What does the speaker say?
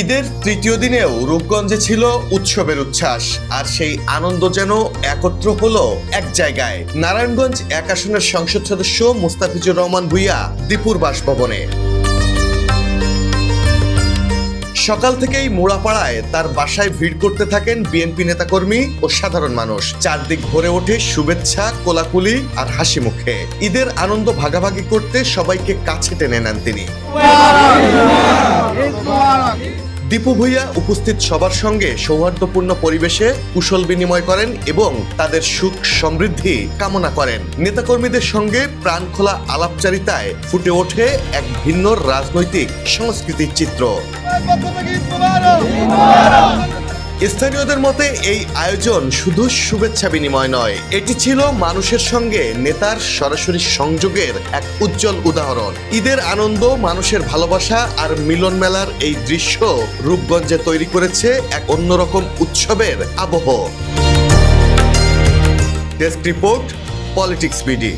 ঈদের তৃতীয় দিনেও রূপগঞ্জে ছিল উৎসবের উচ্ছ্বাস, আর সেই আনন্দ যেন একত্র হলো এক জায়গায়। নারায়ণগঞ্জ ১ আসনের সংসদ সদস্য মুস্তাফিজুর রহমান ভূঁইয়া দীপুর বাসভবনে। সকাল থেকেই মোড়াপাড়ায় তার বাসায় ভিড় করতে থাকেন বিএনপি নেতাকর্মী ও সাধারণ মানুষ। চারদিক ভরে ওঠে শুভেচ্ছা, কোলাকুলি আর হাসি মুখে। ঈদের আনন্দ ভাগাভাগি করতে সবাইকে কাছে টেনে নেন তিনি। দীপু ভূঁইয়া উপস্থিত সবার সঙ্গে সৌহার্দ্যপূর্ণ পরিবেশে কুশল বিনিময় করেন এবং তাদের সুখ সমৃদ্ধি কামনা করেন। নেতাকর্মীদের সঙ্গে প্রাণখোলা আলাপচারিতায় ফুটে ওঠে এক ভিন্ন রাজনৈতিক সংস্কৃতির চিত্র। স্থানীয়দের মতে এই আয়োজন শুধু শুভেচ্ছা বিনিময় নয়, এটি ছিল মানুষের সঙ্গে নেতার সরাসরি সংযোগের এক উজ্জ্বল উদাহরণ। ঈদের আনন্দ, মানুষের ভালোবাসা আর মিলন মেলার এই দৃশ্য রূপগঞ্জে তৈরি করেছে এক অন্যরকম উৎসবের আবহ। Desk report, politics BD.